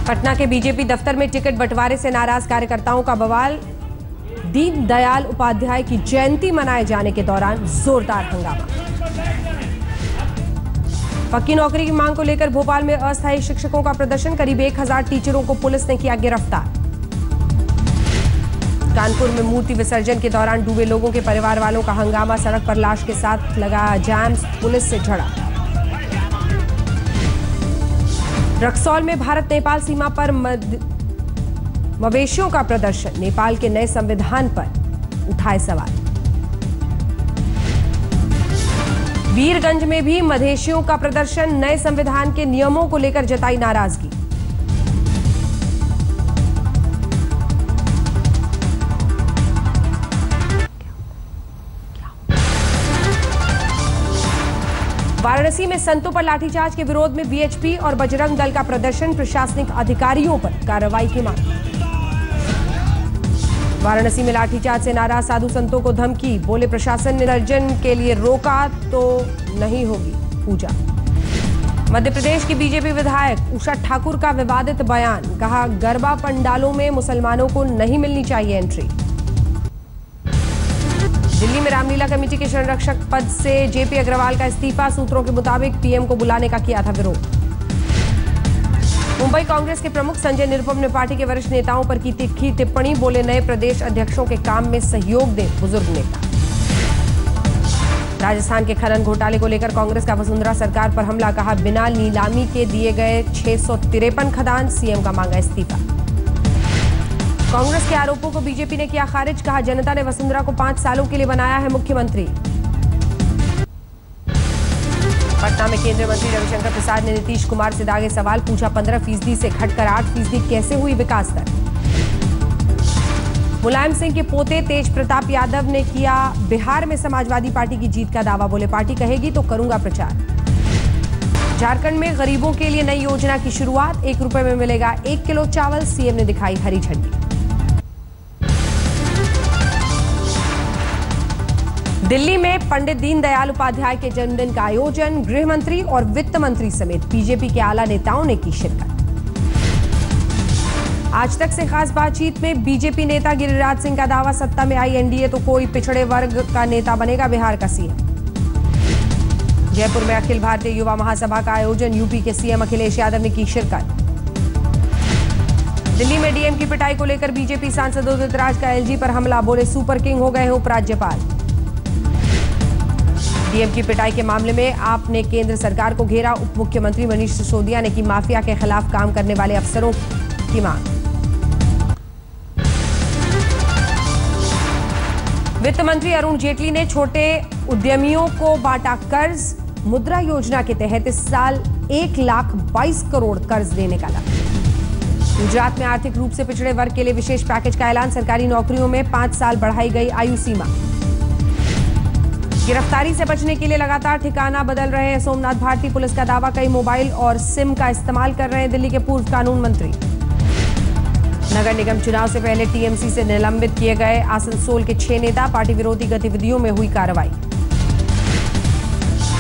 पटना के बीजेपी दफ्तर में टिकट बंटवारे से नाराज कार्यकर्ताओं का बवाल। दीन दयाल उपाध्याय की जयंती मनाए जाने के दौरान जोरदार हंगामा। पक्की नौकरी की मांग को लेकर भोपाल में अस्थायी शिक्षकों का प्रदर्शन। करीब 1000 टीचरों को पुलिस ने किया गिरफ्तार। कानपुर में मूर्ति विसर्जन के दौरान डूबे लोगों के परिवार वालों का हंगामा। सड़क पर लाश के साथ लगा जाम, पुलिस से झड़प। रक्सौल में भारत नेपाल सीमा पर मवेशियों का प्रदर्शन। नेपाल के नए संविधान पर उठाए सवाल। वीरगंज में भी मवेशियों का प्रदर्शन। नए संविधान के नियमों को लेकर जताई नाराजगी। वाराणसी में संतों पर लाठीचार्ज के विरोध में वीएचपी और बजरंग दल का प्रदर्शन। प्रशासनिक अधिकारियों पर कार्रवाई की मांग। वाराणसी में लाठीचार्ज से नाराज साधु संतों को धमकी। बोले प्रशासन ने विसर्जन के लिए रोका तो नहीं होगी पूजा। मध्य प्रदेश की बीजेपी विधायक उषा ठाकुर का विवादित बयान। कहा गरबा पंडालों में मुसलमानों को नहीं मिलनी चाहिए एंट्री। दिल्ली में रामलीला कमेटी के संरक्षक पद से जेपी अग्रवाल का इस्तीफा। सूत्रों के मुताबिक पीएम को बुलाने का किया था विरोध। मुंबई कांग्रेस के प्रमुख संजय निरुपम ने पार्टी के वरिष्ठ नेताओं पर की तीखी टिप्पणी। बोले नए प्रदेश अध्यक्षों के काम में सहयोग दें बुजुर्ग नेता। राजस्थान के खनन घोटाले को लेकर कांग्रेस का वसुंधरा सरकार पर हमला। कहा बिना नीलामी के दिए गए 653 खदान। सीएम का मांगा इस्तीफा। कांग्रेस के आरोपों को बीजेपी ने किया खारिज। कहा जनता ने वसुंधरा को 5 सालों के लिए बनाया है मुख्यमंत्री। पटना में केंद्रीय मंत्री रविशंकर प्रसाद ने नीतीश कुमार से दागे सवाल। पूछा 15% से घटकर 8% कैसे हुई विकास दर। मुलायम सिंह के पोते तेज प्रताप यादव ने किया बिहार में समाजवादी पार्टी की जीत का दावा। बोले पार्टी कहेगी तो करूंगा प्रचार। झारखंड में गरीबों के लिए नई योजना की शुरुआत। 1 रुपए में मिलेगा 1 किलो चावल। सीएम ने दिखाई हरी झंडी। दिल्ली में पंडित दीनदयाल उपाध्याय के जन्मदिन का आयोजन। गृह मंत्री और वित्त मंत्री समेत बीजेपी के आला नेताओं ने की शिरकत। आज तक से खास बातचीत में बीजेपी नेता गिरिराज सिंह का दावा। सत्ता में आई एनडीए तो कोई पिछड़े वर्ग का नेता बनेगा बिहार का सीएम। जयपुर में अखिल भारतीय युवा महासभा का आयोजन। यूपी के सीएम अखिलेश यादव ने की शिरकत। दिल्ली में डीएम की पिटाई को लेकर बीजेपी सांसद उदित राज का एलजी पर हमला। बोले सुपर किंग हो गए हैं उपराज्यपाल। डीएम की पिटाई के मामले में आपने केंद्र सरकार को घेरा। उप मुख्यमंत्री मनीष सिसोदिया ने की माफिया के खिलाफ काम करने वाले अफसरों की मांग। वित्त मंत्री अरुण जेटली ने छोटे उद्यमियों को बांटा कर्ज। मुद्रा योजना के तहत इस साल 1,22 करोड़ कर्ज देने का लक्ष्य। गुजरात में आर्थिक रूप से पिछड़े वर्ग के लिए विशेष पैकेज का ऐलान। सरकारी नौकरियों में 5 साल बढ़ाई गई आयु सीमा। गिरफ्तारी से बचने के लिए लगातार ठिकाना बदल रहे हैं सोमनाथ भारती। पुलिस का दावा कई मोबाइल और सिम का इस्तेमाल कर रहे हैं दिल्ली के पूर्व कानून मंत्री। नगर निगम चुनाव से पहले टीएमसी से निलंबित किए गए आसनसोल के 6 नेता। पार्टी विरोधी गतिविधियों में हुई कार्रवाई।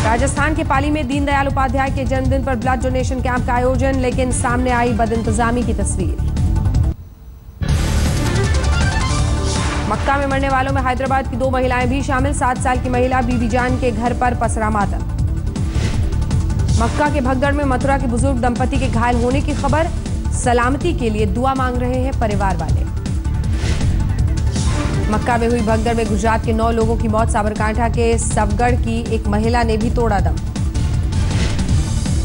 राजस्थान के पाली में दीनदयाल उपाध्याय के जन्मदिन पर ब्लड डोनेशन कैंप का आयोजन। लेकिन सामने आई बदइंतजामी की तस्वीर। मक्का में मरने वालों में हैदराबाद की 2 महिलाएं भी शामिल। 7 साल की महिला बीबी जान के घर पर पसरा मातम। मक्का के भगदड़ में मथुरा के बुजुर्ग दंपति के घायल होने की खबर। सलामती के लिए दुआ मांग रहे हैं परिवार वाले। मक्का में हुई भगदड़ में गुजरात के 9 लोगों की मौत। साबरकांठा के सवगढ़ की एक महिला ने भी तोड़ा दम।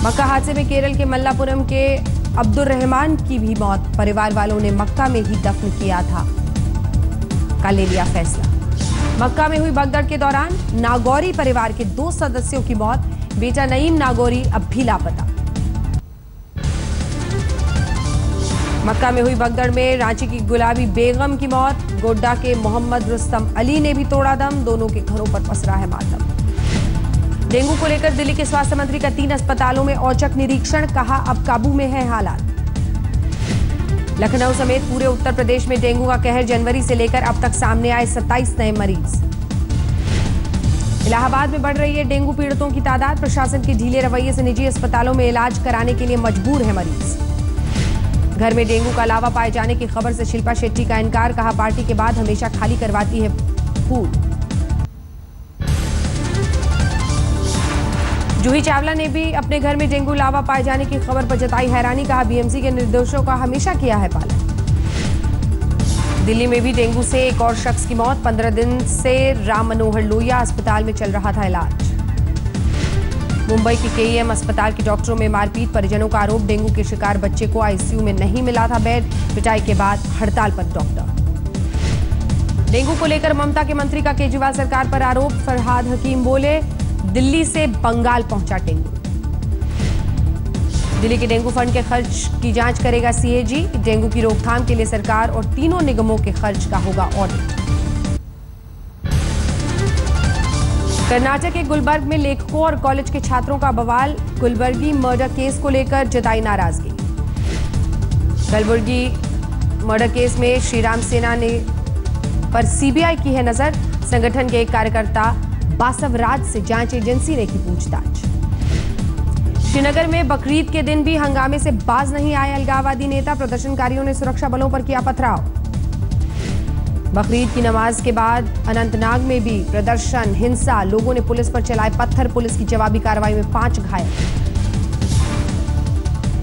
मक्का हादसे में केरल के मल्लापुरम के अब्दुल रहमान की भी मौत। परिवार वालों ने मक्का में ही दफन किया था, का ले लिया फैसला। मक्का में हुई भगदड़ के दौरान नागौरी परिवार के 2 सदस्यों की मौत। बेटा नईम नागौरी अब भी लापता। मक्का में हुई भगदड़ में रांची की गुलाबी बेगम की मौत। गोड्डा के मोहम्मद रुस्तम अली ने भी तोड़ा दम। दोनों के घरों पर पसरा है मातम। डेंगू को लेकर दिल्ली के स्वास्थ्य मंत्री का 3 अस्पतालों में औचक निरीक्षण। कहा अब काबू में है हालात। लखनऊ समेत पूरे उत्तर प्रदेश में डेंगू का कहर। जनवरी से लेकर अब तक सामने आए 27 नए मरीज। इलाहाबाद में बढ़ रही है डेंगू पीड़ितों की तादाद। प्रशासन के ढीले रवैये से निजी अस्पतालों में इलाज कराने के लिए मजबूर है मरीज। घर में डेंगू का लावा पाए जाने की खबर से शिल्पा शेट्टी का इनकार, कहा पार्टी के बाद हमेशा खाली करवाती है पूल। जूही चावला ने भी अपने घर में डेंगू लावा पाए जाने की खबर पर जताई हैरानी, कहा बीएमसी के निर्देशों का हमेशा किया है पालन। दिल्ली में भी डेंगू से एक और शख्स की मौत, 15 दिन से राम मनोहर लोहिया अस्पताल में चल रहा था इलाज। मुंबई के केईएम अस्पताल के डॉक्टरों में मारपीट, परिजनों का आरोप डेंगू के शिकार बच्चे को आईसीयू में नहीं मिला था बेड, पिटाई के बाद हड़ताल पर डॉक्टर। डेंगू को लेकर ममता के मंत्री का केजरीवाल सरकार पर आरोप, फरहाद हकीम बोले दिल्ली से बंगाल पहुंचा डेंगू। दिल्ली के डेंगू फंड के खर्च की जांच करेगा सीएजी, डेंगू की रोकथाम के लिए सरकार और तीनों निगमों के खर्च का होगा ऑडिट। कर्नाटक के गुलबर्ग में लेखकों और कॉलेज के छात्रों का बवाल, गुलबर्गी मर्डर केस को लेकर जताई नाराजगी। गुलबर्गी मर्डर केस में श्रीराम सेना ने पर सीबीआई की है नजर, संगठन के एक कार्यकर्ता बासव राज से जांच एजेंसी ने की पूछताछ। श्रीनगर में बकरीद के दिन भी हंगामे से बाज नहीं आए अलगाववादी नेता, प्रदर्शनकारियों ने सुरक्षा बलों पर किया पथराव। बकरीद की नमाज के बाद अनंतनाग में भी प्रदर्शन, हिंसा, लोगों ने पुलिस पर चलाए पत्थर, पुलिस की जवाबी कार्रवाई में 5 घायल।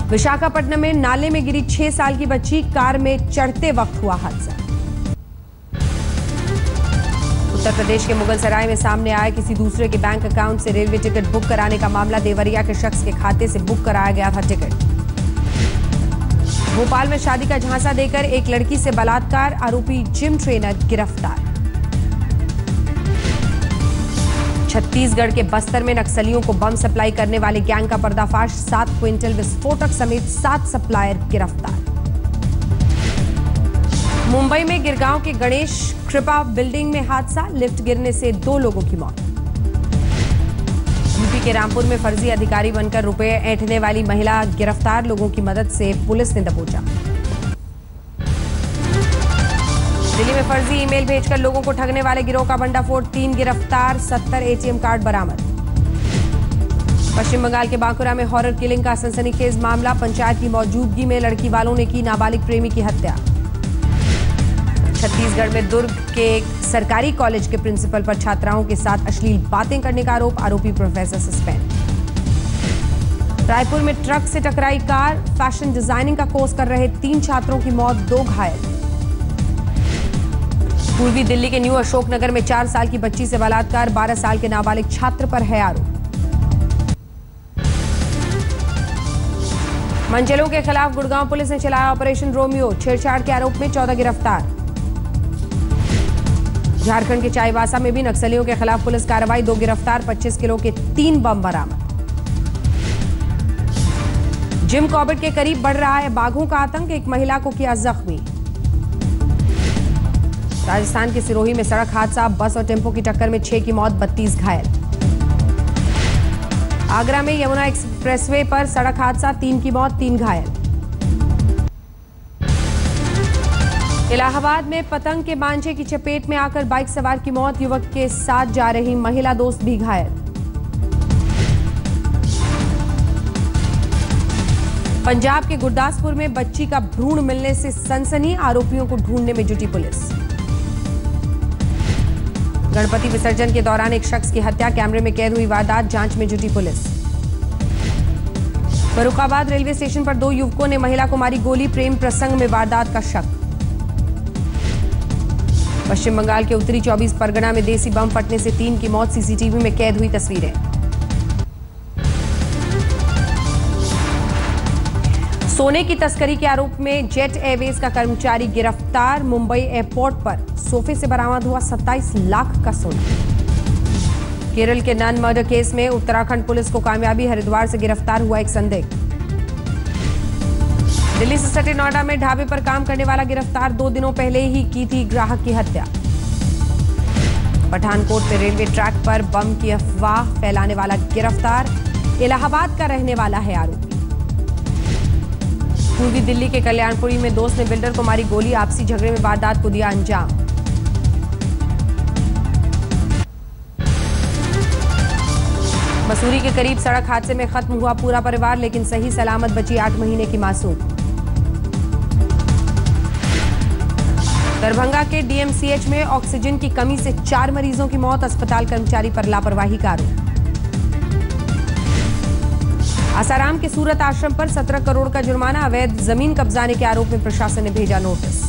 विशाखापट्टनम में नाले में गिरी 6 साल की बच्ची, कार में चढ़ते वक्त हुआ हादसा। उत्तर प्रदेश के मुगलसराय में सामने आया किसी दूसरे के बैंक अकाउंट से रेलवे टिकट बुक कराने का मामला, देवरिया के शख्स के खाते से बुक कराया गया था टिकट। भोपाल में शादी का झांसा देकर एक लड़की से बलात्कार, आरोपी जिम ट्रेनर गिरफ्तार। छत्तीसगढ़ के बस्तर में नक्सलियों को बम सप्लाई करने वाले गैंग का पर्दाफाश, 7 क्विंटल विस्फोटक समेत 7 सप्लायर गिरफ्तार। मुंबई में गिरगांव के गणेश कृपा बिल्डिंग में हादसा, लिफ्ट गिरने से 2 लोगों की मौत। यूपी के रामपुर में फर्जी अधिकारी बनकर रुपए ऐंठने वाली महिला गिरफ्तार, लोगों की मदद से पुलिस ने दबोचा। दिल्ली में फर्जी ईमेल भेजकर लोगों को ठगने वाले गिरोह का भंडाफोड़, 3 गिरफ्तार, 70 एटीएम कार्ड बरामद। पश्चिम बंगाल के बांकुरा में हॉरर किलिंग का सनसनीखेज मामला, पंचायत की मौजूदगी में लड़की वालों ने की नाबालिग प्रेमी की हत्या। छत्तीसगढ़ में दुर्ग के एक सरकारी कॉलेज के प्रिंसिपल पर छात्राओं के साथ अश्लील बातें करने का आरोप, आरोपी प्रोफेसर सस्पेंड। रायपुर में ट्रक से टकराई कार, फैशन डिजाइनिंग का कोर्स कर रहे 3 छात्रों की मौत, 2 घायल। पूर्वी दिल्ली के न्यू अशोकनगर में 4 साल की बच्ची से बलात्कार, 12 साल के नाबालिग छात्र पर है आरोप। मंचलों के खिलाफ गुड़गांव पुलिस ने चलाया ऑपरेशन रोमियो, छेड़छाड़ के आरोप में 14 गिरफ्तार। झारखंड के चाईबासा में भी नक्सलियों के खिलाफ पुलिस कार्रवाई, 2 गिरफ्तार, 25 किलो के 3 बम बरामद। जिम कॉर्बेट के करीब बढ़ रहा है बाघों का आतंक, एक महिला को किया जख्मी। राजस्थान के सिरोही में सड़क हादसा, बस और टेम्पो की टक्कर में 6 की मौत, 32 घायल। आगरा में यमुना एक्सप्रेसवे पर सड़क हादसा, 3 की मौत, 3 घायल। इलाहाबाद में पतंग के बांझे की चपेट में आकर बाइक सवार की मौत, युवक के साथ जा रही महिला दोस्त भी घायल। पंजाब के गुरदासपुर में बच्ची का भ्रूण मिलने से सनसनी, आरोपियों को ढूंढने में जुटी पुलिस। गणपति विसर्जन के दौरान एक शख्स की हत्या, कैमरे में कैद हुई वारदात, जांच में जुटी पुलिस। फर्रुखाबाद रेलवे स्टेशन पर 2 युवकों ने महिला को मारी गोली, प्रेम प्रसंग में वारदात का शक। पश्चिम बंगाल के उत्तरी 24 परगना में देसी बम फटने से 3 की मौत, सीसीटीवी में कैद हुई तस्वीरें। सोने की तस्करी के आरोप में जेट एयरवेज का कर्मचारी गिरफ्तार, मुंबई एयरपोर्ट पर सोफे से बरामद हुआ 27 लाख का सोना। केरल के नन मर्डर केस में उत्तराखंड पुलिस को कामयाबी, हरिद्वार से गिरफ्तार हुआ एक संदिग्ध। दिल्ली से सटे नोएडा में ढाबे पर काम करने वाला गिरफ्तार, 2 दिनों पहले ही की थी ग्राहक की हत्या। पठानकोट में रेलवे ट्रैक पर बम की अफवाह फैलाने वाला गिरफ्तार, इलाहाबाद का रहने वाला है आरोपी। पूर्वी दिल्ली के कल्याणपुरी में दोस्त ने बिल्डर को मारी गोली, आपसी झगड़े में वारदात को दिया अंजाम। मसूरी के करीब सड़क हादसे में खत्म हुआ पूरा परिवार, लेकिन सही सलामत बची 8 महीने की मासूम। दरभंगा के डीएमसीएच में ऑक्सीजन की कमी से 4 मरीजों की मौत, अस्पताल कर्मचारी पर लापरवाही का आरोप। आसाराम के सूरत आश्रम पर 17 करोड़ का जुर्माना, अवैध जमीन कब्जाने के आरोप में प्रशासन ने भेजा नोटिस।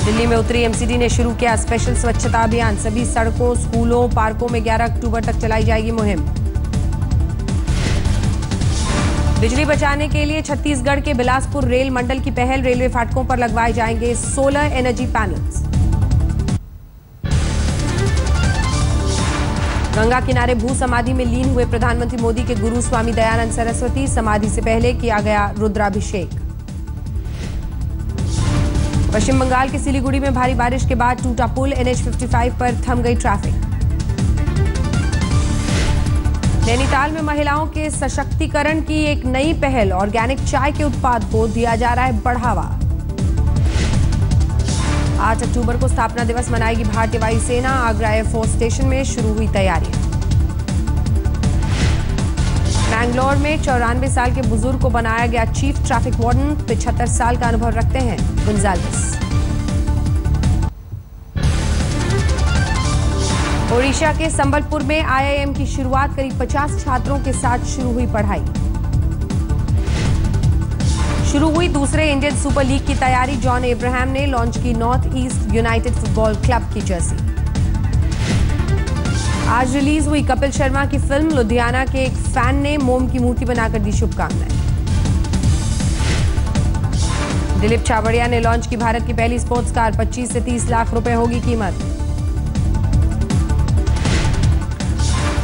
दिल्ली में उत्तरी एमसीडी ने शुरू किया स्पेशल स्वच्छता अभियान, सभी सड़कों, स्कूलों, पार्कों में 11 अक्टूबर तक चलाई जाएगी मुहिम। बिजली बचाने के लिए छत्तीसगढ़ के बिलासपुर रेल मंडल की पहल, रेलवे फाटकों पर लगवाए जाएंगे सोलर एनर्जी पैनल्स। गंगा किनारे भू समाधि में लीन हुए प्रधानमंत्री मोदी के गुरु स्वामी दयानंद सरस्वती, समाधि से पहले किया गया रुद्राभिषेक। पश्चिम बंगाल के सिलीगुड़ी में भारी बारिश के बाद टूटा पुल, NH55 पर थम गई ट्रैफिक। नैनीताल में महिलाओं के सशक्तिकरण की एक नई पहल, ऑर्गेनिक चाय के उत्पाद को दिया जा रहा है बढ़ावा। 8 अक्टूबर को स्थापना दिवस मनाएगी भारतीय वायुसेना, आगरा एयरफोर्स स्टेशन में शुरू हुई तैयारियां। मैंगलोर में 94 साल के बुजुर्ग को बनाया गया चीफ ट्रैफिक वार्डन, 75 साल का अनुभव रखते हैं गुंजाल्विस। ओडिशा के संबलपुर में IIM की शुरुआत, करीब 50 छात्रों के साथ शुरू हुई पढ़ाई। शुरू हुई दूसरे इंडियन सुपर लीग की तैयारी, जॉन एब्राहम ने लॉन्च की north east United football club की जर्सी। आज रिलीज हुई कपिल शर्मा की फिल्म, लुधियाना के एक फैन ने मोम की मूर्ति बनाकर दी शुभकामनाएं। दिलीप छाबड़िया ने लॉन्च की भारत की पहली स्पोर्ट्स कार, 25 से 30 लाख रुपए होगी कीमत।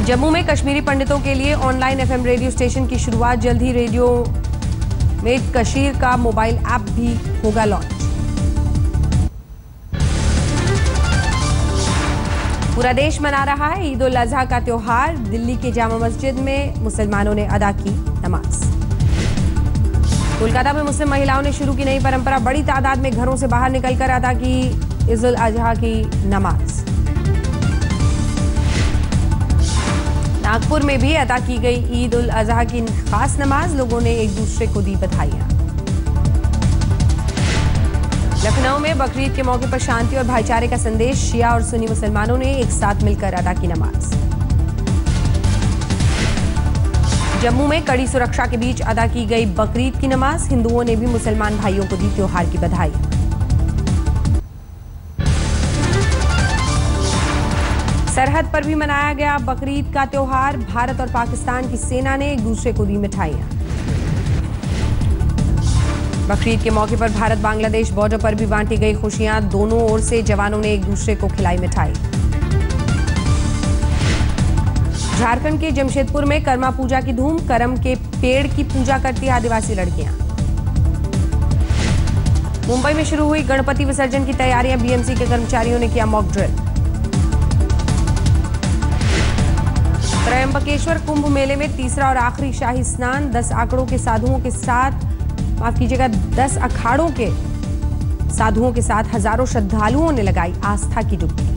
जम्मू में कश्मीरी पंडितों के लिए ऑनलाइन FM रेडियो स्टेशन की शुरुआत, जल्द ही रेडियो में कशीर का मोबाइल ऐप भी होगा लॉन्च। पूरा देश मना रहा है ईद उल अजहा का त्योहार, दिल्ली के जामा मस्जिद में मुसलमानों ने अदा की नमाज। कोलकाता में मुस्लिम महिलाओं ने शुरू की नई परंपरा, बड़ी तादाद में घरों से बाहर निकलकर अदा की ईद उल अजहा की नमाज। नागपुर में भी अदा की गई ईद उल अजहा की खास नमाज, लोगों ने एक दूसरे को दी बधाइयां। लखनऊ में बकरीद के मौके पर शांति और भाईचारे का संदेश, शिया और सुन्नी मुसलमानों ने एक साथ मिलकर अदा की नमाज। जम्मू में कड़ी सुरक्षा के बीच अदा की गई बकरीद की नमाज, हिंदुओं ने भी मुसलमान भाइयों को दी त्योहार की बधाई। सरहद पर भी मनाया गया बकरीद का त्योहार, भारत और पाकिस्तान की सेना ने एक दूसरे को दी मिठाइयां। बकरीद के मौके पर भारत बांग्लादेश बॉर्डर पर भी बांटी गई खुशियां, दोनों ओर से जवानों ने एक दूसरे को खिलाई मिठाई। झारखंड के जमशेदपुर में कर्मा पूजा की धूम, करम के पेड़ की पूजा करती आदिवासी लड़कियां। मुंबई में शुरू हुई गणपति विसर्जन की तैयारियां, BMC के कर्मचारियों ने किया मॉक ड्रिल। त्रयंबकेश्वर कुंभ मेले में तीसरा और आखिरी शाही स्नान, 10 आंकड़ों के साधुओं के साथ 10 अखाड़ों के साधुओं के साथ हजारों श्रद्धालुओं ने लगाई आस्था की डुबकी।